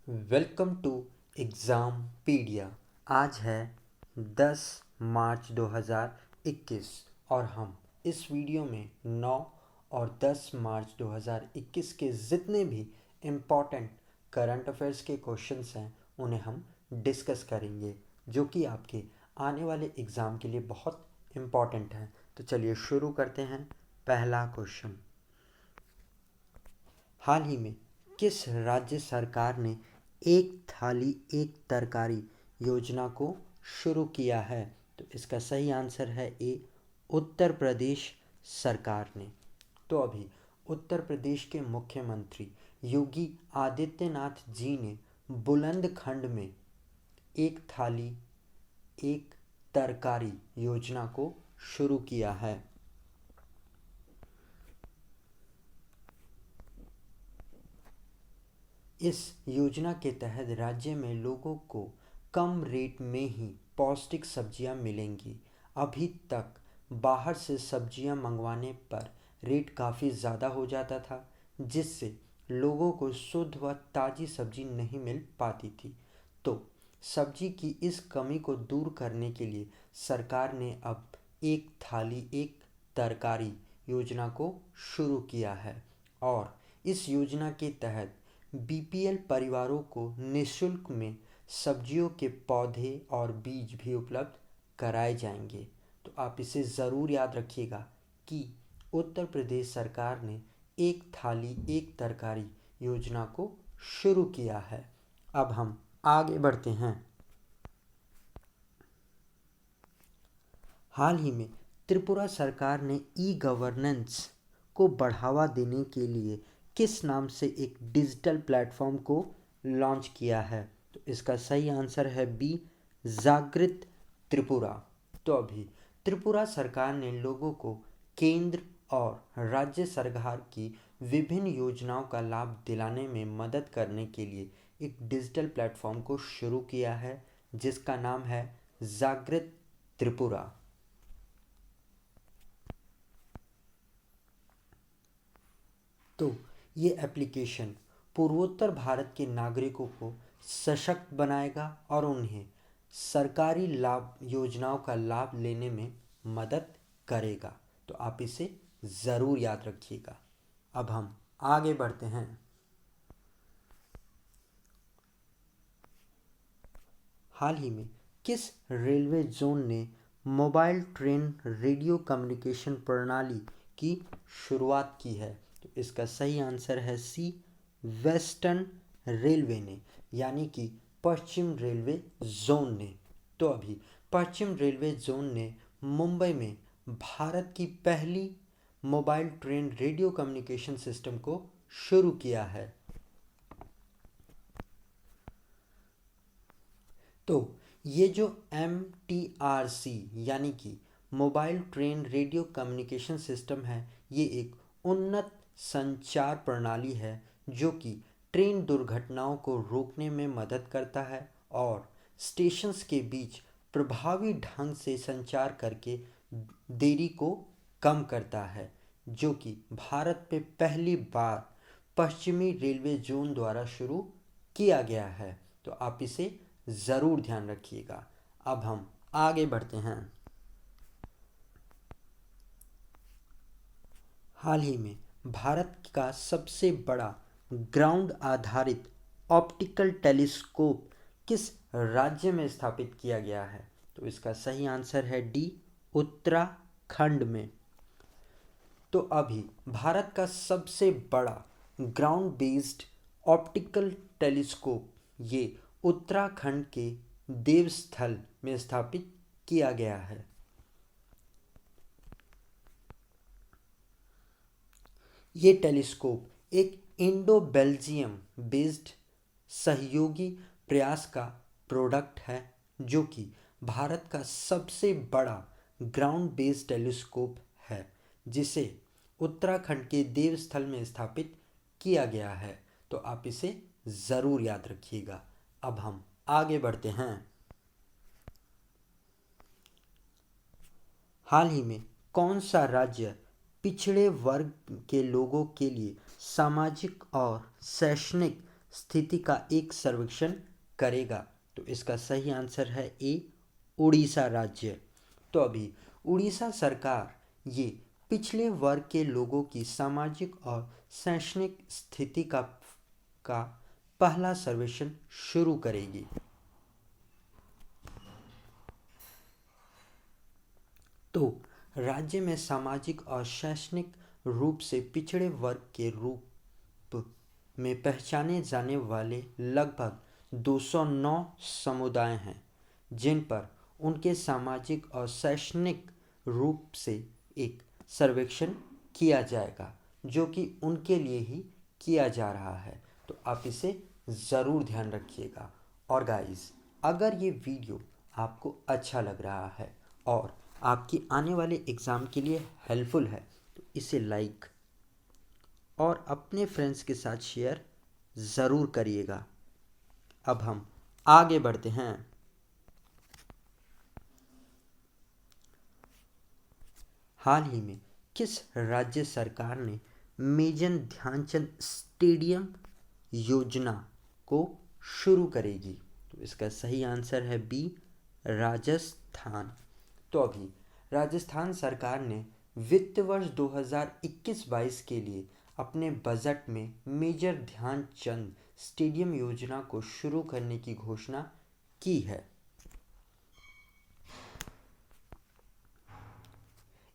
Welcome to exam पीडिया। आज है 10 मार्च 2021 और हम इस वीडियो में 9 और 10 मार्च 2021 के जितने भी इम्पॉर्टेंट करंट अफेयर्स के क्वेश्चंस हैं उन्हें हम डिस्कस करेंगे, जो कि आपके आने वाले एग्ज़ाम के लिए बहुत इम्पॉर्टेंट हैं। तो चलिए शुरू करते हैं। पहला क्वेश्चन, हाल ही में किस राज्य सरकार ने एक थाली एक तरकारी योजना को शुरू किया है? तो इसका सही आंसर है ए, उत्तर प्रदेश सरकार ने। तो अभी उत्तर प्रदेश के मुख्यमंत्री योगी आदित्यनाथ जी ने बुलंदखंड में एक थाली एक तरकारी योजना को शुरू किया है। इस योजना के तहत राज्य में लोगों को कम रेट में ही पौष्टिक सब्जियां मिलेंगी। अभी तक बाहर से सब्जियां मंगवाने पर रेट काफ़ी ज़्यादा हो जाता था, जिससे लोगों को शुद्ध व ताज़ी सब्जी नहीं मिल पाती थी। तो सब्जी की इस कमी को दूर करने के लिए सरकार ने अब एक थाली एक तरकारी योजना को शुरू किया है और इस योजना के तहत बीपीएल परिवारों को निःशुल्क में सब्जियों के पौधे और बीज भी उपलब्ध कराए जाएंगे। तो आप इसे ज़रूर याद रखिएगा कि उत्तर प्रदेश सरकार ने एक थाली एक तरकारी योजना को शुरू किया है। अब हम आगे बढ़ते हैं। हाल ही में त्रिपुरा सरकार ने ई गवर्नेंस को बढ़ावा देने के लिए किस नाम से एक डिजिटल प्लेटफॉर्म को लॉन्च किया है? तो इसका सही आंसर है बी, जागृत त्रिपुरा। तो अभी त्रिपुरा सरकार ने लोगों को केंद्र और राज्य सरकार की विभिन्न योजनाओं का लाभ दिलाने में मदद करने के लिए एक डिजिटल प्लेटफॉर्म को शुरू किया है, जिसका नाम है जागृत त्रिपुरा। तो ये एप्लीकेशन पूर्वोत्तर भारत के नागरिकों को सशक्त बनाएगा और उन्हें सरकारी लाभ योजनाओं का लाभ लेने में मदद करेगा। तो आप इसे ज़रूर याद रखिएगा। अब हम आगे बढ़ते हैं। हाल ही में किस रेलवे जोन ने मोबाइल ट्रेन रेडियो कम्युनिकेशन प्रणाली की शुरुआत की है? तो इसका सही आंसर है सी, वेस्टर्न रेलवे ने, यानी कि पश्चिम रेलवे जोन ने। तो अभी पश्चिम रेलवे जोन ने मुंबई में भारत की पहली mobile train radio communication system को शुरू किया है। तो ये जो MTRC यानी कि mobile train radio communication system है, ये एक उन्नत संचार प्रणाली है जो कि ट्रेन दुर्घटनाओं को रोकने में मदद करता है और स्टेशंस के बीच प्रभावी ढंग से संचार करके देरी को कम करता है, जो कि भारत में पहली बार पश्चिमी रेलवे जोन द्वारा शुरू किया गया है। तो आप इसे ज़रूर ध्यान रखिएगा। अब हम आगे बढ़ते हैं। हाल ही में भारत का सबसे बड़ा ग्राउंड आधारित ऑप्टिकल टेलीस्कोप किस राज्य में स्थापित किया गया है? तो इसका सही आंसर है डी, उत्तराखंड में। तो अभी भारत का सबसे बड़ा ग्राउंड बेस्ड ऑप्टिकल टेलीस्कोप ये उत्तराखंड के देवस्थल में स्थापित किया गया है। ये टेलीस्कोप एक इंडो बेल्जियम बेस्ड सहयोगी प्रयास का प्रोडक्ट है, जो कि भारत का सबसे बड़ा ग्राउंड बेस्ड टेलीस्कोप है, जिसे उत्तराखंड के देवस्थल में स्थापित किया गया है। तो आप इसे ज़रूर याद रखिएगा। अब हम आगे बढ़ते हैं। हाल ही में कौन सा राज्य पिछड़े वर्ग के लोगों के लिए सामाजिक और शैक्षणिक स्थिति का एक सर्वेक्षण करेगा। तो इसका सही आंसर है ए, उड़ीसा राज्य। तो अभी उड़ीसा सरकार ये पिछड़े वर्ग के लोगों की सामाजिक और शैक्षणिक स्थिति का पहला सर्वेक्षण शुरू करेगी। तो राज्य में सामाजिक और शैक्षणिक रूप से पिछड़े वर्ग के रूप में पहचाने जाने वाले लगभग 209 समुदाय हैं, जिन पर उनके सामाजिक और शैक्षणिक रूप से एक सर्वेक्षण किया जाएगा, जो कि उनके लिए ही किया जा रहा है। तो आप इसे ज़रूर ध्यान रखिएगा। और गाइस, अगर ये वीडियो आपको अच्छा लग रहा है और आपकी आने वाले एग्ज़ाम के लिए हेल्पफुल है, तो इसे लाइक और अपने फ्रेंड्स के साथ शेयर ज़रूर करिएगा। अब हम आगे बढ़ते हैं। हाल ही में किस राज्य सरकार ने मेजर ध्यानचंद स्टेडियम योजना को शुरू करेगी? तो इसका सही आंसर है बी, राजस्थान। तो अभी राजस्थान सरकार ने वित्त वर्ष 2021-22 के लिए अपने बजट में मेजर ध्यानचंद स्टेडियम योजना को शुरू करने की घोषणा की है।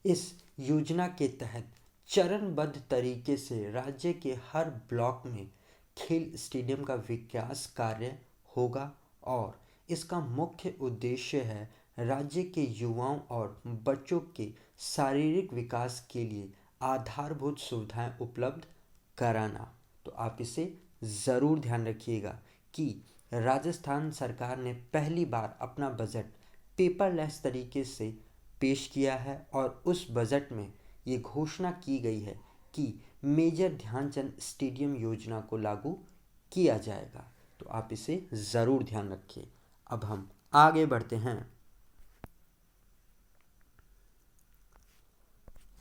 इस योजना के तहत चरणबद्ध तरीके से राज्य के हर ब्लॉक में खेल स्टेडियम का विकास कार्य होगा और इसका मुख्य उद्देश्य है राज्य के युवाओं और बच्चों के शारीरिक विकास के लिए आधारभूत सुविधाएं उपलब्ध कराना। तो आप इसे ज़रूर ध्यान रखिएगा कि राजस्थान सरकार ने पहली बार अपना बजट पेपरलेस तरीके से पेश किया है और उस बजट में ये घोषणा की गई है कि मेजर ध्यानचंद स्टेडियम योजना को लागू किया जाएगा। तो आप इसे ज़रूर ध्यान रखिए। अब हम आगे बढ़ते हैं।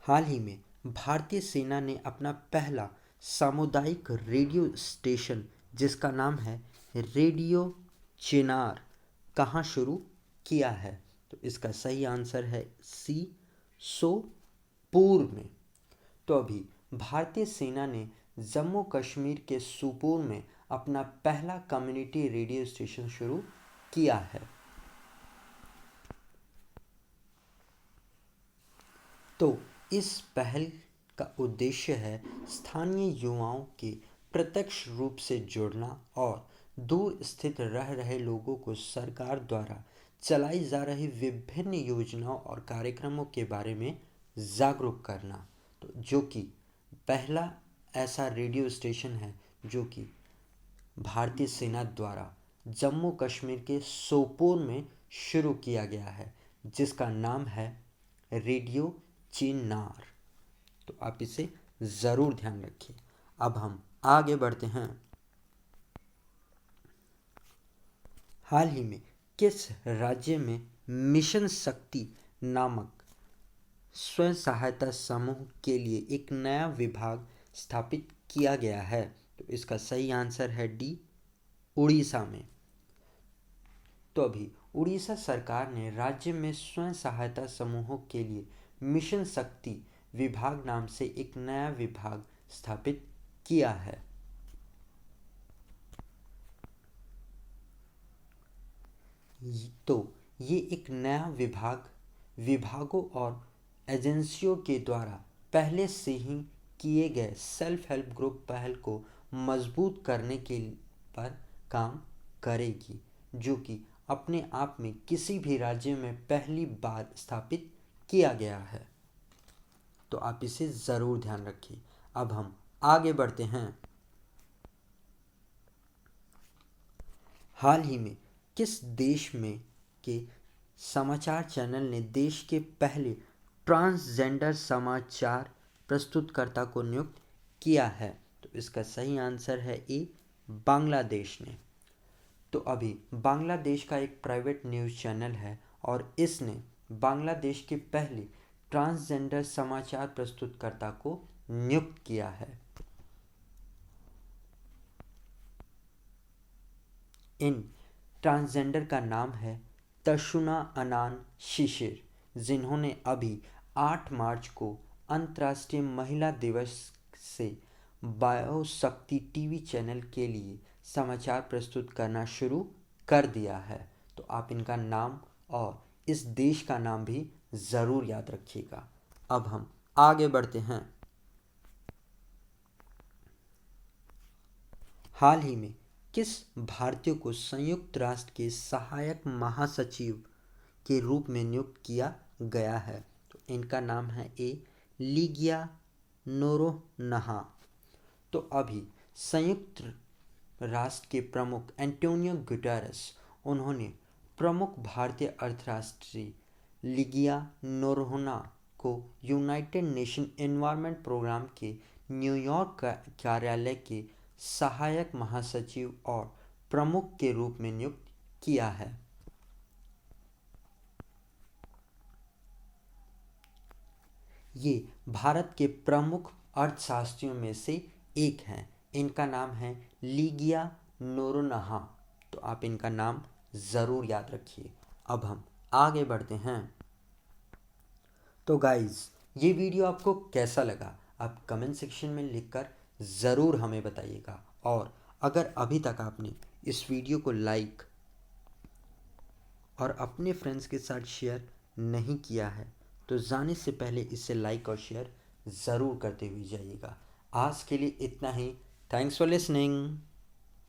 हाल ही में भारतीय सेना ने अपना पहला सामुदायिक रेडियो स्टेशन, जिसका नाम है रेडियो चिनार, कहाँ शुरू किया है? तो इसका सही आंसर है सी, सोपोर में। तो अभी भारतीय सेना ने जम्मू कश्मीर के सोपोर में अपना पहला कम्युनिटी रेडियो स्टेशन शुरू किया है। तो इस पहल का उद्देश्य है स्थानीय युवाओं के प्रत्यक्ष रूप से जोड़ना और दूर स्थित रह रहे लोगों को सरकार द्वारा चलाई जा रही विभिन्न योजनाओं और कार्यक्रमों के बारे में जागरूक करना। तो जो कि पहला ऐसा रेडियो स्टेशन है जो कि भारतीय सेना द्वारा जम्मू कश्मीर के सोपोर में शुरू किया गया है, जिसका नाम है रेडियो चिनार। तो आप इसे ज़रूर ध्यान रखिए। अब हम आगे बढ़ते हैं। हाल ही में किस राज्य में मिशन शक्ति नामक स्वयं सहायता समूह के लिए एक नया विभाग स्थापित किया गया है? तो इसका सही आंसर है डी, उड़ीसा में। तो अभी उड़ीसा सरकार ने राज्य में स्वयं सहायता समूहों के लिए मिशन शक्ति विभाग नाम से एक नया विभाग स्थापित किया है। तो ये एक नया विभागों और एजेंसियों के द्वारा पहले से ही किए गए सेल्फ हेल्प ग्रुप पहल को मजबूत करने के पर काम करेगी, जो कि अपने आप में किसी भी राज्य में पहली बार स्थापित किया गया है। तो आप इसे ज़रूर ध्यान रखिए। अब हम आगे बढ़ते हैं। हाल ही में किस देश में के समाचार चैनल ने देश के पहले ट्रांसजेंडर समाचार प्रस्तुतकर्ता को नियुक्त किया है? तो इसका सही आंसर है ए, बांग्लादेश ने। तो अभी बांग्लादेश का एक प्राइवेट न्यूज़ चैनल है और इसने बांग्लादेश के पहले ट्रांसजेंडर समाचार प्रस्तुतकर्ता को नियुक्त किया है। इन ट्रांसजेंडर का नाम है तशुना अनान शिशिर, जिन्होंने अभी 8 मार्च को अंतर्राष्ट्रीय महिला दिवस से बायोशक्ति टीवी चैनल के लिए समाचार प्रस्तुत करना शुरू कर दिया है। तो आप इनका नाम और इस देश का नाम भी ज़रूर याद रखिएगा। अब हम आगे बढ़ते हैं। हाल ही में किस भारतीय को संयुक्त राष्ट्र के सहायक महासचिव के रूप में नियुक्त किया गया है? तो इनका नाम है ए लिगिया नोरोन्हा। तो अभी संयुक्त राष्ट्र के प्रमुख एंटोनियो गुटेरेस, उन्होंने प्रमुख भारतीय अर्थशास्त्री लिगिया नोरोन्हा को यूनाइटेड नेशन एनवायरनमेंट प्रोग्राम के न्यूयॉर्क कार्यालय के सहायक महासचिव और प्रमुख के रूप में नियुक्त किया है। ये भारत के प्रमुख अर्थशास्त्रियों में से एक हैं। इनका नाम है लिगिया नोरोन्हा। तो आप इनका नाम ज़रूर याद रखिए। अब हम आगे बढ़ते हैं। तो गाइज़, ये वीडियो आपको कैसा लगा आप कमेंट सेक्शन में लिखकर ज़रूर हमें बताइएगा। और अगर अभी तक आपने इस वीडियो को लाइक और अपने फ्रेंड्स के साथ शेयर नहीं किया है तो जाने से पहले इसे लाइक और शेयर ज़रूर करते हुए जाइएगा। आज के लिए इतना ही। Thanks for listening.